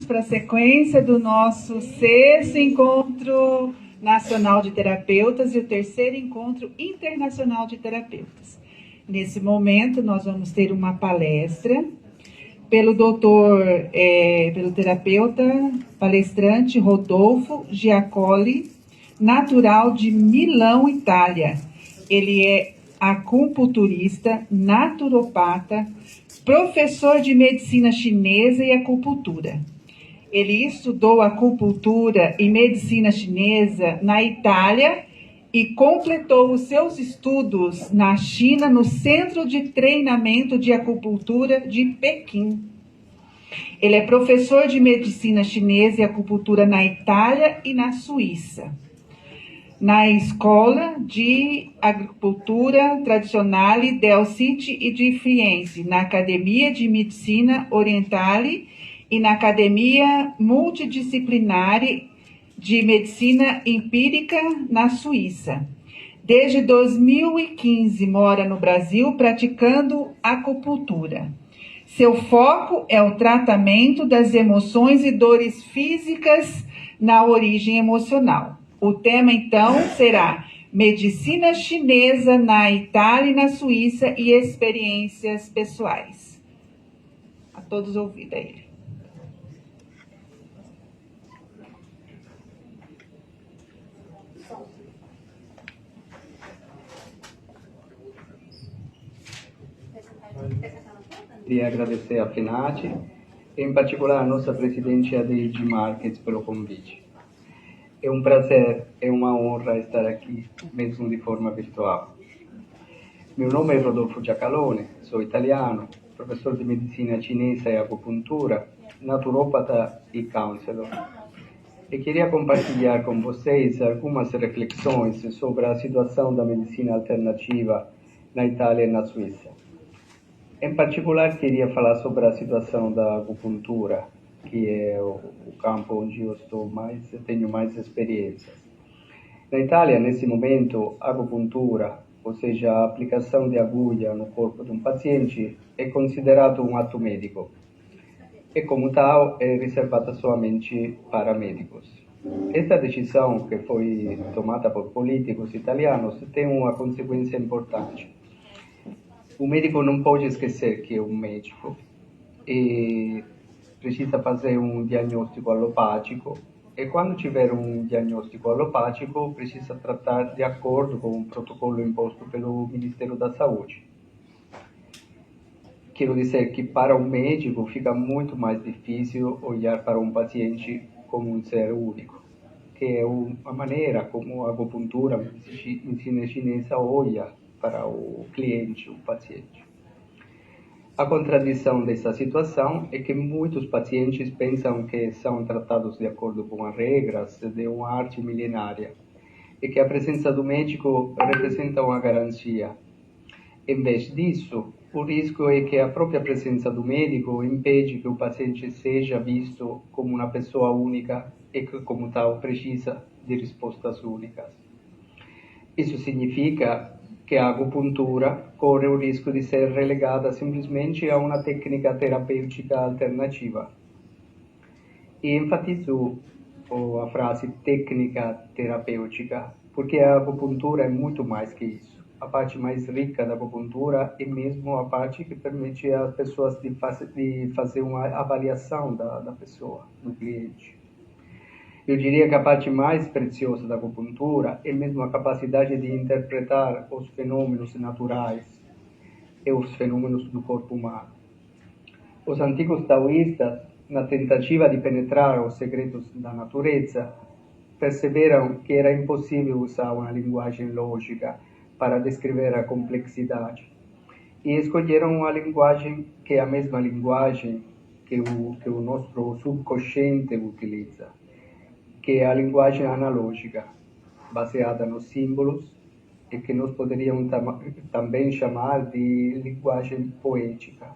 para a sequência do nosso 6º Encontro Nacional de Terapeutas e o 3º Encontro Internacional de Terapeutas. Nesse momento, nós vamos ter uma palestra pelo pelo terapeuta palestrante Rodolfo Giacoli, natural de Milão, Itália. Ele é acupunturista, naturopata, professor de medicina chinesa e acupuntura. Ele estudou acupuntura e medicina chinesa na Itália e completou os seus estudos na China, no Centro de Treinamento de Acupuntura de Pequim. Ele é professor de medicina chinesa e acupuntura na Itália e na Suíça, na Escola de Acupuntura Tradizionale del City e de Firenze, na Academia de Medicina Orientale e na Academia Multidisciplinar de Medicina Empírica na Suíça. Desde 2015 mora no Brasil praticando acupuntura. Seu foco é o tratamento das emoções e dores físicas na origem emocional. O tema, então, será Medicina Chinesa na Itália e na Suíça e experiências pessoais. A todos ouvir ele. Queria agradecer a FENACE e, em particular, a nossa presidente Adeide Marques pelo convite. É um prazer, é uma honra estar aqui, mesmo de forma virtual. Meu nome é Rodolfo Giacalone, sou italiano, professor de medicina chinesa e acupuntura, naturopata e counselor. E queria compartilhar com vocês algumas reflexões sobre a situação da medicina alternativa na Itália e na Suíça. Em particular, queria falar sobre a situação da acupuntura, que é o campo onde eu tenho mais experiências. Na Itália, nesse momento, a acupuntura, ou seja, a aplicação de agulha no corpo de um paciente, é considerado um ato médico. E, como tal, é reservada somente para médicos. Esta decisão, que foi tomada por políticos italianos, tem uma consequência importante. O médico não pode esquecer que é um médico e precisa fazer um diagnóstico alopático, e quando tiver um diagnóstico alopático precisa tratar de acordo com o protocolo imposto pelo Ministério da Saúde. Quero dizer que para o médico fica muito mais difícil olhar para um paciente como um ser único, que é a maneira como a acupuntura, a medicina chinesa olha para o cliente, o paciente. A contradição dessa situação é que muitos pacientes pensam que são tratados de acordo com as regras de uma arte milenária e que a presença do médico representa uma garantia. Em vez disso, o risco é que a própria presença do médico impede que o paciente seja visto como uma pessoa única e que, como tal, precisa de respostas únicas. Isso significa que a acupuntura corre o risco de ser relegada simplesmente a uma técnica terapêutica alternativa. E enfatizo a frase técnica terapêutica, porque a acupuntura é muito mais que isso. A parte mais rica da acupuntura é mesmo a parte que permite às pessoas de fazer uma avaliação da pessoa, do cliente. Eu diria que a parte mais preciosa da acupuntura é mesmo a capacidade de interpretar os fenômenos naturais e os fenômenos do corpo humano. Os antigos taoístas, na tentativa de penetrar os segredos da natureza, perceberam que era impossível usar uma linguagem lógica para descrever a complexidade e escolheram uma linguagem que é a mesma linguagem que o nosso subconsciente utiliza, que é a linguagem analógica, baseada nos símbolos e que nós poderíamos também chamar de linguagem poética.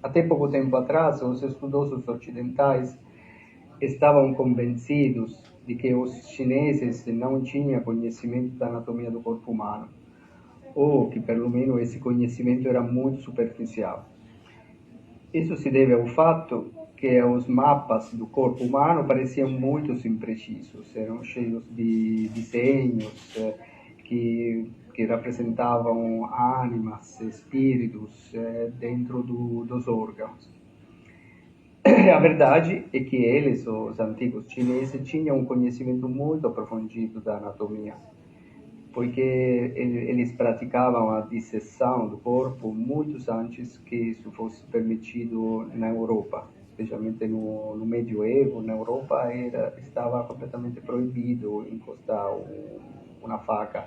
Até pouco tempo atrás, os estudiosos ocidentais estavam convencidos de que os chineses não tinham conhecimento da anatomia do corpo humano, ou que pelo menos esse conhecimento era muito superficial. Isso se deve ao fato que os mapas do corpo humano pareciam muito imprecisos, eram cheios de desenhos que representavam ánimas, espíritos dentro dos órgãos. A verdade é que eles, os antigos chineses, tinham um conhecimento muito aprofundido da anatomia, porque eles praticavam a disseção do corpo muito antes que isso fosse permitido na Europa, especialmente no medioevo. Na Europa estava completamente proibido encostar uma faca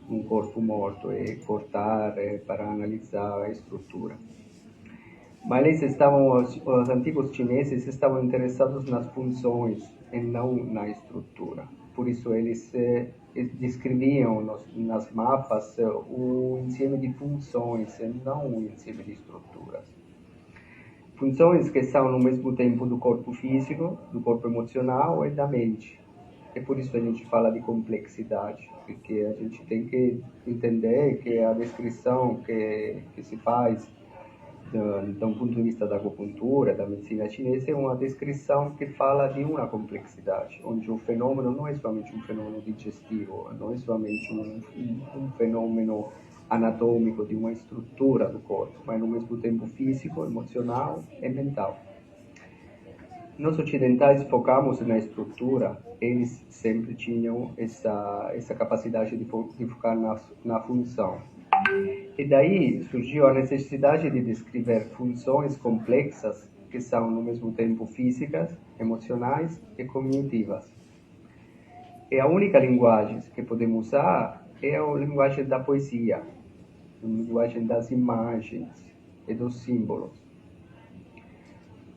num corpo morto e cortar para analisar a estrutura. Mas os antigos chineses estavam interessados nas funções e não na estrutura. Por isso eles descreviam nas mapas o ensino de funções e não o ensino de estruturas. Funções que são no mesmo tempo do corpo físico, do corpo emocional e da mente. E por isso a gente fala de complexidade, porque a gente tem que entender que a descrição que se faz de um ponto de vista da acupuntura, da medicina chinesa, é uma descrição que fala de uma complexidade, onde o fenômeno não é somente um fenômeno digestivo, não é somente um fenômeno anatômico de uma estrutura do corpo, mas ao mesmo tempo físico, emocional e mental. Nós ocidentais focamos na estrutura, eles sempre tinham essa capacidade de focar na função. E daí surgiu a necessidade de descrever funções complexas que são no mesmo tempo físicas, emocionais e cognitivas. E a única linguagem que podemos usar é a linguagem da poesia, a linguagem das imagens e dos símbolos.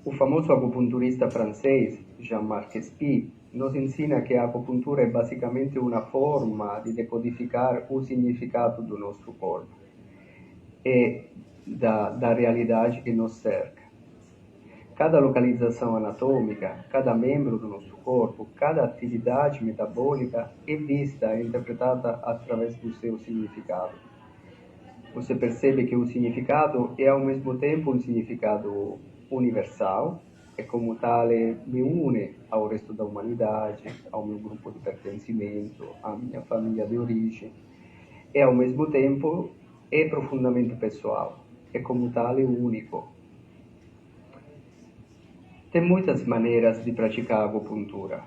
O famoso acupunturista francês Jean-Marc Espy nos ensina que a acupuntura é basicamente uma forma de decodificar o significado do nosso corpo e da realidade que nos cerca. Cada localização anatômica, cada membro do nosso corpo, cada atividade metabólica é vista e interpretada através do seu significado. Você percebe que o significado é ao mesmo tempo um significado universal, e como tal me une ao resto da humanidade, ao meu grupo de pertencimento, à minha família de origem, e ao mesmo tempo é profundamente pessoal, e como tal é único. Tem muitas maneiras de praticar a acupuntura,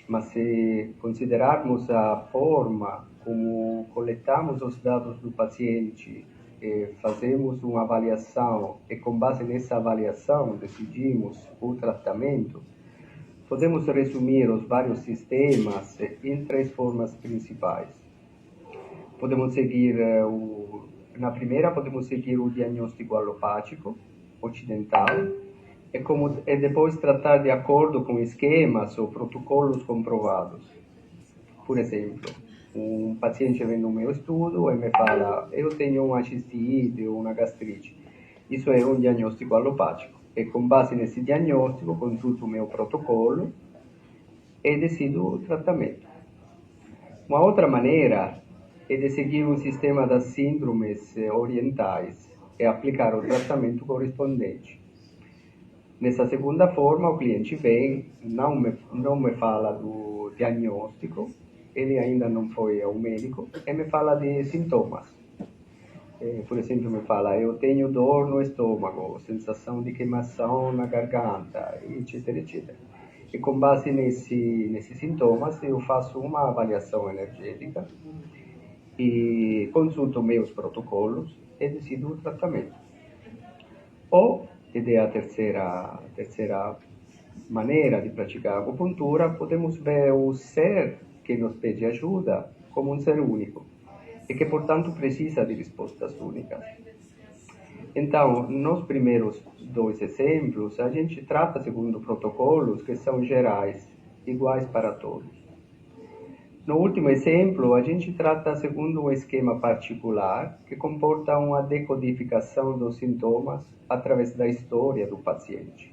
mas se considerarmos a forma como coletamos os dados do paciente, fazemos uma avaliação e com base nessa avaliação decidimos o tratamento, podemos resumir os vários sistemas em 3 formas principais. Podemos seguir na primeira podemos seguir o diagnóstico alopático ocidental e depois tratar de acordo com esquemas ou protocolos comprovados. Por exemplo, um paciente vem no meu estudo e me fala: eu tenho uma cistite ou uma gastrite. Isso é um diagnóstico alopático. E com base nesse diagnóstico, consulto o meu protocolo e decido o tratamento. Uma outra maneira é de seguir um sistema das síndromes orientais e aplicar o tratamento correspondente. Nessa segunda forma, o cliente vem, não me fala do diagnóstico, ele ainda não foi ao médico, e me fala de sintomas. Por exemplo, me fala: eu tenho dor no estômago, sensação de queimação na garganta, etc, etc. E com base nesses sintomas, eu faço uma avaliação energética e consulto meus protocolos e decido o tratamento. Ou, ed é a terceira maneira de praticar a acupuntura, podemos ver o ser que nos pede ajuda como um ser único e que, portanto, precisa de respostas únicas. Então, nos primeiros 2 exemplos, a gente trata segundo protocolos que são gerais, iguais para todos. No último exemplo, a gente trata segundo um esquema particular que comporta uma decodificação dos sintomas através da história do paciente.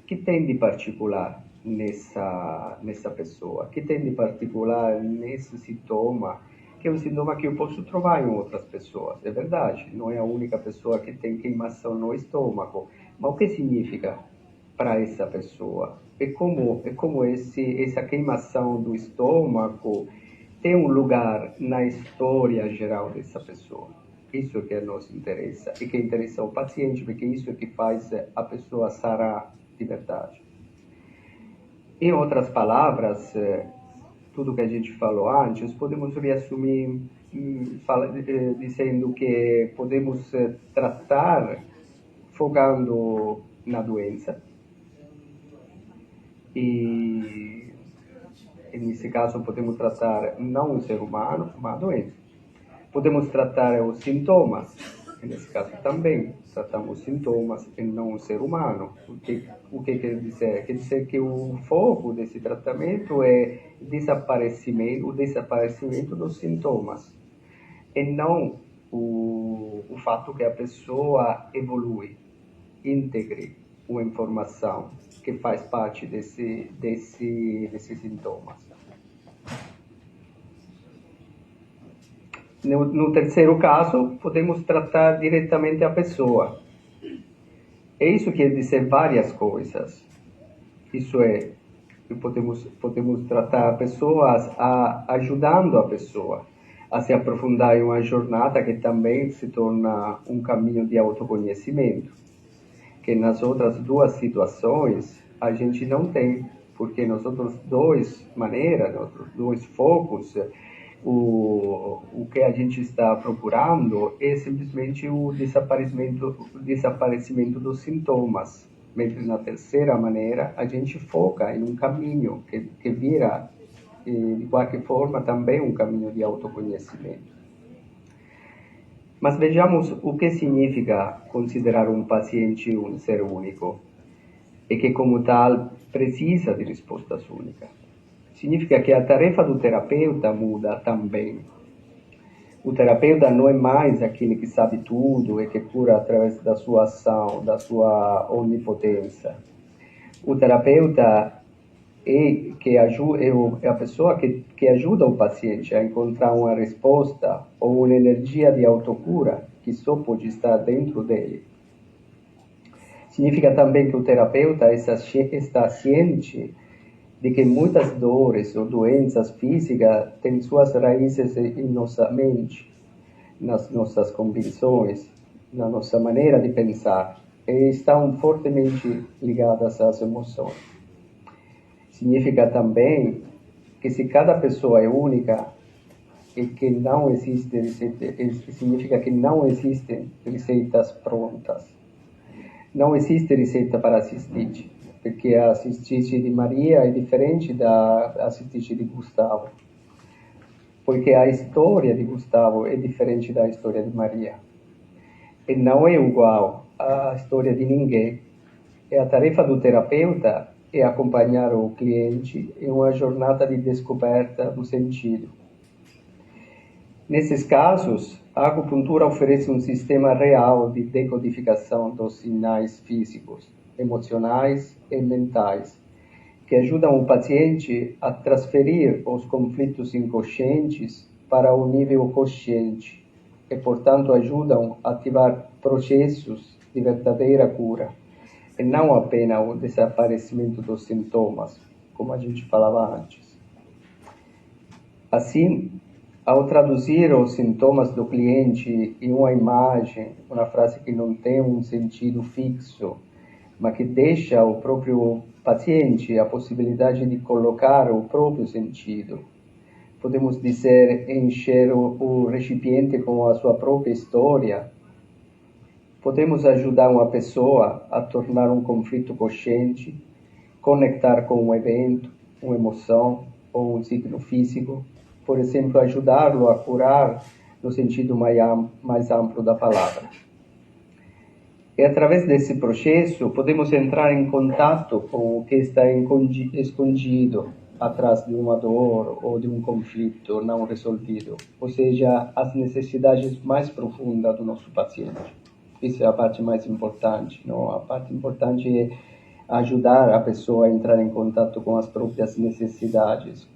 O que tem de particular nessa pessoa? O que tem de particular nesse sintoma? Que é um sintoma que eu posso trovar em outras pessoas. É verdade, não é a única pessoa que tem queimação no estômago. Mas o que significa para essa pessoa. É como essa queimação do estômago tem um lugar na história geral dessa pessoa. Isso é que nos interessa e que interessa ao paciente, porque isso é que faz a pessoa sarar de verdade. Em outras palavras, tudo que a gente falou antes, podemos resumir dizendo que podemos tratar focando na doença. E nesse caso podemos tratar não um ser humano, uma doença. Podemos tratar os sintomas, nesse caso também tratamos sintomas e não um ser humano. O que quer dizer? Quer dizer que o foco desse tratamento é o desaparecimento dos sintomas e não o fato que a pessoa evolui, integre uma informação que faz parte desses sintomas. No terceiro caso, podemos tratar diretamente a pessoa. E isso quer dizer várias coisas. Isso é, podemos tratar pessoas ajudando a pessoa a se aprofundar em uma jornada que também se torna um caminho de autoconhecimento, que nas outras duas situações a gente não tem, porque nas outras duas maneiras, nos outros dois focos, o que a gente está procurando é simplesmente o desaparecimento dos sintomas. Mas na terceira maneira, a gente foca em um caminho que vira, de qualquer forma, também um caminho de autoconhecimento. Mas vejamos o que significa considerar um paciente um ser único e que, como tal, precisa de respostas únicas. Significa que a tarefa do terapeuta muda também. O terapeuta não é mais aquele que sabe tudo e que cura através da sua ação, da sua onipotência. O terapeuta é a pessoa que ajuda o paciente a encontrar uma resposta ou uma energia de autocura que só pode estar dentro dele. Significa também que o terapeuta está ciente de que muitas dores ou doenças físicas têm suas raízes em nossa mente, nas nossas convicções, na nossa maneira de pensar, e estão fortemente ligadas às emoções. Significa também que se cada pessoa é única e que não existe significa que não existem receitas prontas. Não existe receita para cistite, porque a cistite de Maria é diferente da cistite de Gustavo, porque a história de Gustavo é diferente da história de Maria. E não é igual à história de ninguém. E a tarefa do terapeuta é acompanhar o cliente em uma jornada de descoberta do sentido. Nesses casos, a acupuntura oferece um sistema real de decodificação dos sinais físicos, emocionais e mentais, que ajudam o paciente a transferir os conflitos inconscientes para o nível consciente e, portanto, ajudam a ativar processos de verdadeira cura, e não apenas o desaparecimento dos sintomas, como a gente falava antes. Assim, ao traduzir os sintomas do cliente em uma imagem, uma frase que não tem um sentido fixo, mas que deixa o próprio paciente a possibilidade de colocar o próprio sentido, podemos dizer, encher o recipiente com a sua própria história, podemos ajudar uma pessoa a tornar um conflito consciente, conectar com um evento, uma emoção ou um signo físico, por exemplo, ajudá-lo a curar no sentido mais amplo da palavra. E através desse processo, podemos entrar em contato com o que está escondido atrás de uma dor ou de um conflito não resolvido, ou seja, as necessidades mais profundas do nosso paciente. Isso é a parte mais importante, não? A parte importante é ajudar a pessoa a entrar em contato com as próprias necessidades,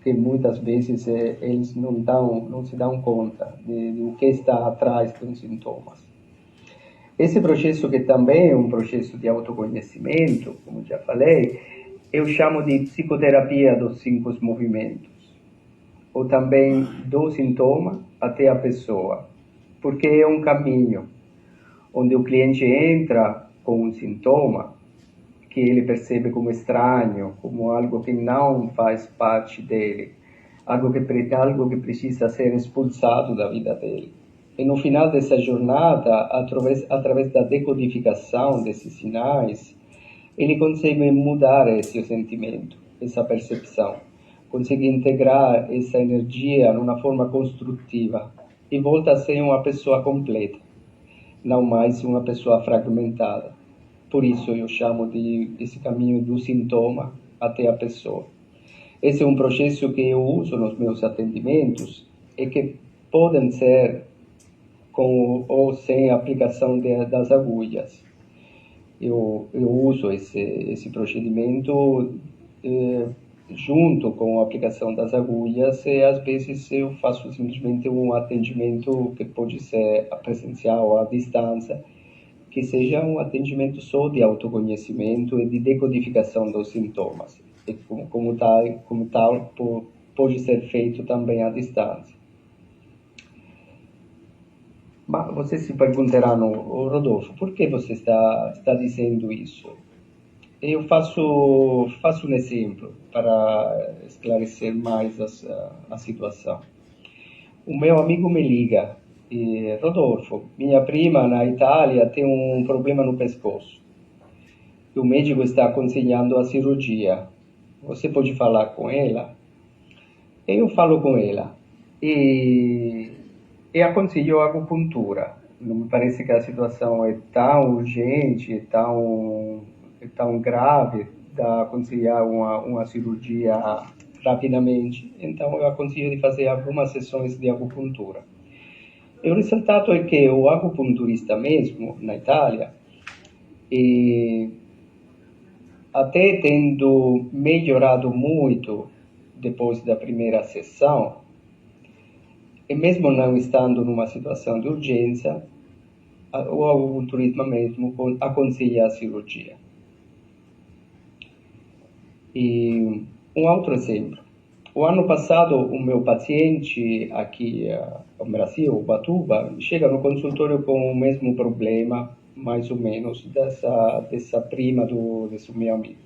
que muitas vezes eles não se dão conta de o que está atrás dos sintomas. Esse processo, que também é um processo de autoconhecimento, como já falei, eu chamo de psicoterapia dos 5 movimentos, ou também do sintoma até a pessoa, porque é um caminho onde o cliente entra com um sintoma que ele percebe como estranho, como algo que não faz parte dele, algo que precisa ser expulsado da vida dele. E no final dessa jornada, através da decodificação desses sinais, ele consegue mudar esse sentimento, essa percepção, consegue integrar essa energia de uma forma construtiva e volta a ser uma pessoa completa, não mais uma pessoa fragmentada. Por isso eu chamo esse caminho do sintoma até a pessoa. Esse é um processo que eu uso nos meus atendimentos e que podem ser com ou sem aplicação das agulhas. Eu uso esse procedimento junto com a aplicação das agulhas, e às vezes eu faço simplesmente um atendimento que pode ser presencial ou à distância, que seja um atendimento só de autoconhecimento e de decodificação dos sintomas. E como tal pode ser feito também à distância. Mas você se perguntará, Rodolfo, por que você está dizendo isso? Eu faço um exemplo para esclarecer mais a situação. O meu amigo me liga e, Rodolfo, minha prima na Itália tem um problema no pescoço. E o médico está aconselhando a cirurgia. Você pode falar com ela? Eu falo com ela e aconselho a acupuntura. Não me parece que a situação é tão urgente, tão grave, de aconselhar uma cirurgia rapidamente. Então eu aconselho de fazer algumas sessões de acupuntura. E o resultado é que o acupunturista mesmo, na Itália, até tendo melhorado muito depois da primeira sessão, e mesmo não estando numa situação de urgência, o acupunturista mesmo aconselha a cirurgia. E um outro exemplo. O ano passado, o meu paciente aqui no Brasil, Ubatuba, chega no consultório com o mesmo problema, mais ou menos, dessa prima desse meu amigo.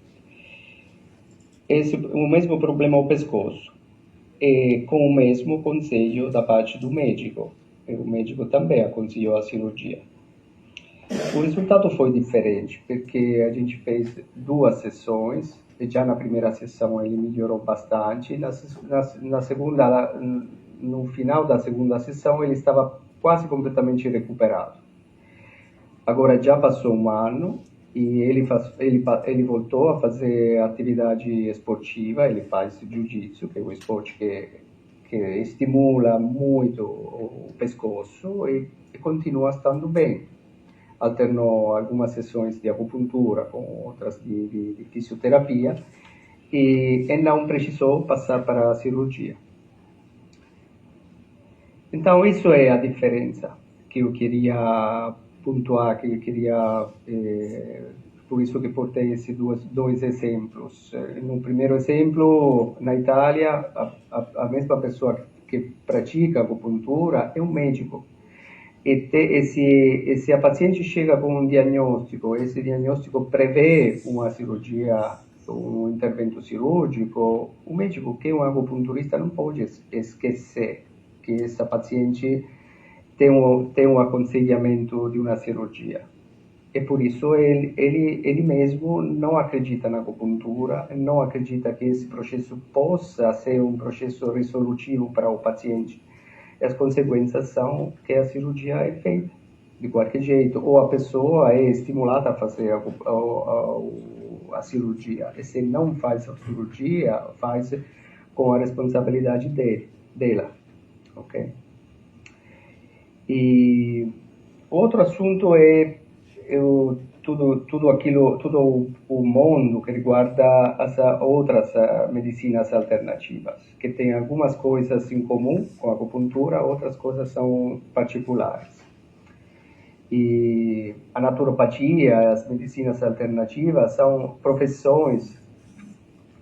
O mesmo problema ao pescoço, e com o mesmo conselho da parte do médico. E o médico também aconselhou a cirurgia. O resultado foi diferente, porque a gente fez 2 sessões, e já na primeira sessão ele melhorou bastante, na segunda, no final da segunda sessão ele estava quase completamente recuperado. Agora já passou um ano e ele voltou a fazer atividade esportiva, ele faz jiu-jitsu, que é um esporte que estimula muito o pescoço, e continua estando bem. Alternou algumas sessões de acupuntura com outras de fisioterapia e não precisou passar para a cirurgia. Então, isso é a diferença que eu queria pontuar, que eu queria, por isso que portei esses dois exemplos. No primeiro exemplo, na Itália, a mesma pessoa que pratica acupuntura é um médico. E se a paciente chega com um diagnóstico, esse diagnóstico prevê uma cirurgia, um intervento cirúrgico, o médico, que é um acupunturista, não pode esquecer que essa paciente tem um aconselhamento de uma cirurgia. E por isso ele mesmo não acredita na acupuntura, não acredita que esse processo possa ser um processo resolutivo para o paciente. E as consequências são que a cirurgia é feita de qualquer jeito, ou a pessoa é estimulada a fazer a cirurgia. E se não faz a cirurgia, faz com a responsabilidade dela, ok? E outro assunto é todo o mundo que guarda as outras medicinas alternativas, que tem algumas coisas em comum com a acupuntura, outras coisas são particulares. E a naturopatia, as medicinas alternativas são profissões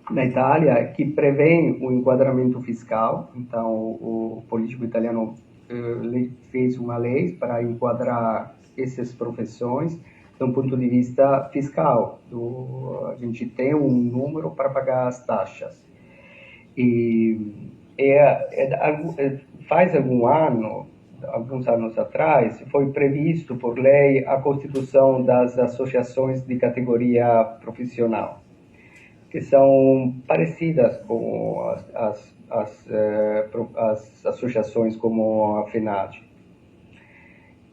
na Itália que prevêem o enquadramento fiscal. Então, o político italiano fez uma lei para enquadrar essas profissões de um ponto de vista fiscal. A gente tem um número para pagar as taxas. E faz alguns anos atrás, foi previsto por lei a constituição das associações de categoria profissional, que são parecidas com as associações como a FENAGE.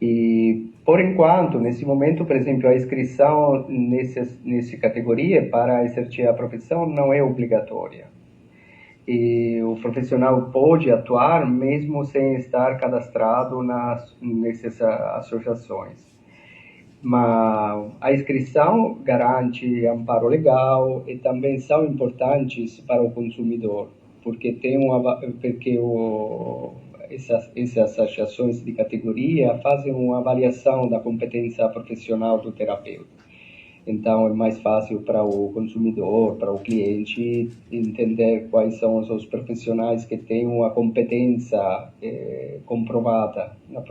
E, por enquanto, nesse momento, por exemplo, a inscrição nessa categoria para exercer a profissão não é obrigatória. E o profissional pode atuar mesmo sem estar cadastrado nessas associações. Mas a inscrição garante amparo legal e também são importantes para o consumidor, porque essas associações de categoria fazem uma avaliação da competência profissional do terapeuta. Então, é mais fácil para o consumidor, para o cliente, entender quais são os profissionais que têm uma competência comprovada nas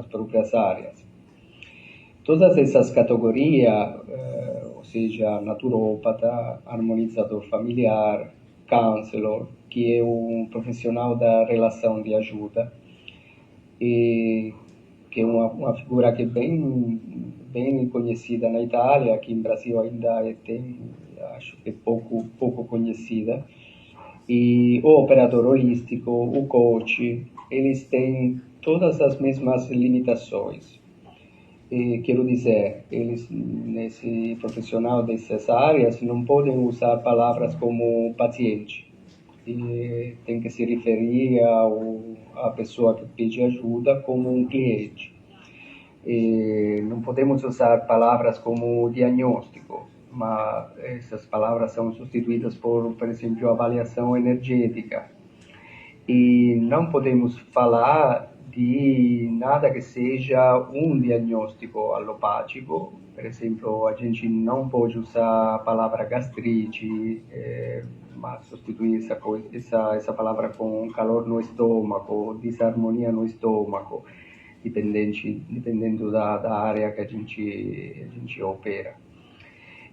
próprias áreas. Todas essas categorias, ou seja, naturopata, harmonizador familiar, counselor, que é um profissional da relação de ajuda, e que é uma figura que é bem conhecida na Itália, aqui em Brasil ainda acho que pouco conhecida. E o operador holístico, o coach, eles têm todas as mesmas limitações. E, quero dizer, eles, nesse profissional dessas áreas, não podem usar palavras como paciente. E tem que se referir à pessoa que pede ajuda como um cliente. E não podemos usar palavras como diagnóstico, mas essas palavras são substituídas por exemplo, avaliação energética. E não podemos falar de nada que seja um diagnóstico alopático. Por exemplo, a gente não pode usar a palavra gastrite, mas substituir essa palavra com calor no estômago, desarmonia no estômago, dependendo da área que a gente opera.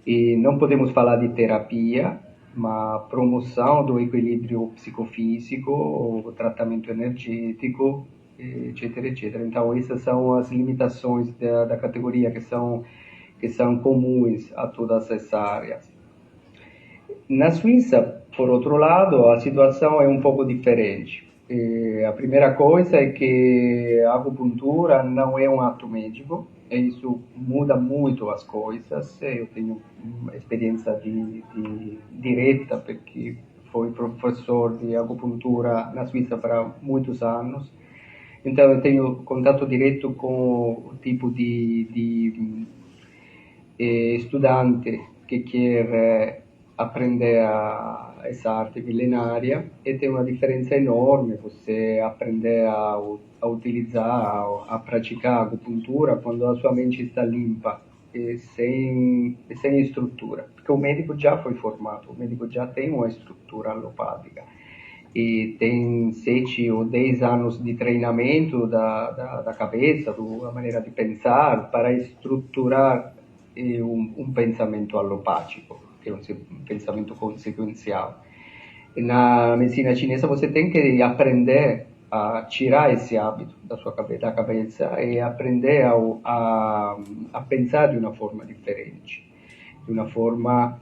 E não podemos falar de terapia, mas promoção do equilíbrio psicofísico, o tratamento energético, etc, etc. Então, essas são as limitações da categoria que são comuns a todas as áreas. Na Suíça, por outro lado, a situação é um pouco diferente. A primeira coisa é que a acupuntura não é um ato médico, e isso muda muito as coisas. Eu tenho uma experiência direta, porque fui professor de acupuntura na Suíça para muitos anos. Então, eu tenho contato direto com o tipo de estudante que quer aprender essa arte milenária, e tem uma diferença enorme você aprender a utilizar, a praticar a acupuntura quando a sua mente está limpa e sem estrutura. Porque o médico já foi formado, o médico já tem uma estrutura alopática. E tem 7 ou 10 anos de treinamento da cabeça, da maneira de pensar, para estruturar um pensamento alopático, que é um pensamento consequencial. Na medicina chinesa, você tem que aprender a tirar esse hábito da cabeça e aprender a pensar de uma forma diferente, de uma forma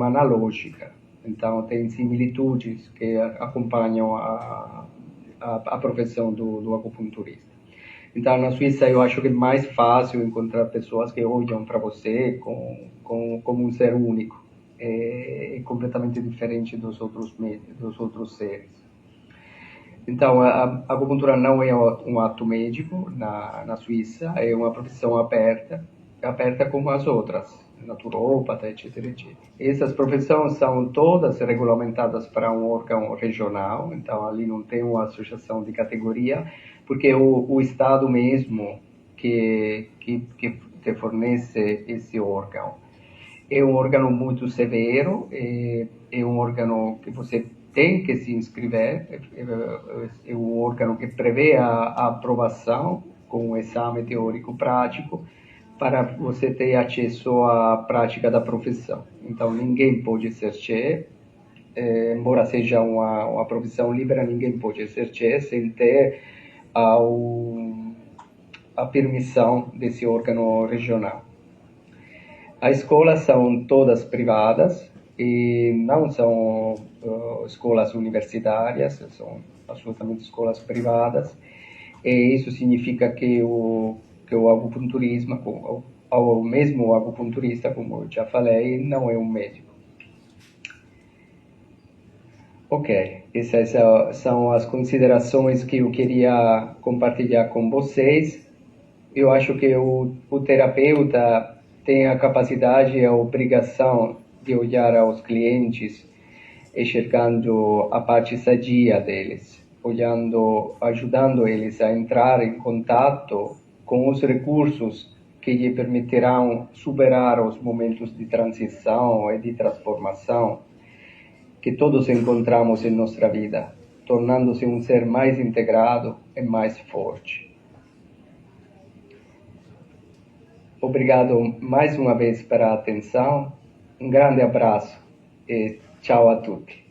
analógica. Então, tem similitudes que acompanham a profissão do acupunturista. Então, na Suíça, eu acho que é mais fácil encontrar pessoas que olham para você como um ser único, é completamente diferente dos outros seres. Então, a acupuntura não é um ato médico na Suíça, é uma profissão aberta como as outras, naturopata, etc, etc. Essas profissões são todas regulamentadas para um órgão regional, então ali não tem uma associação de categoria, porque o Estado mesmo que te fornece esse órgão. É um órgão muito severo, é um órgão que você tem que se inscrever, é um órgão que prevê a aprovação com um exame teórico prático para você ter acesso à prática da profissão. Então, ninguém pode exercer, embora seja uma profissão livre, ninguém pode exercer sem ter a permissão desse órgão regional. As escolas são todas privadas e não são escolas universitárias, são absolutamente escolas privadas. E isso significa que o acupunturismo, o mesmo acupunturista, como eu já falei, não é um médico. Ok, essas são as considerações que eu queria compartilhar com vocês. Eu acho que o terapeuta tem a capacidade e a obrigação de olhar aos clientes, enxergando a parte sadia deles, ajudando eles a entrar em contato com os recursos que lhe permitirão superar os momentos de transição e de transformação que todos encontramos em nossa vida, tornando-se um ser mais integrado e mais forte. Obrigado mais uma vez pela atenção, um grande abraço e tchau a tutti.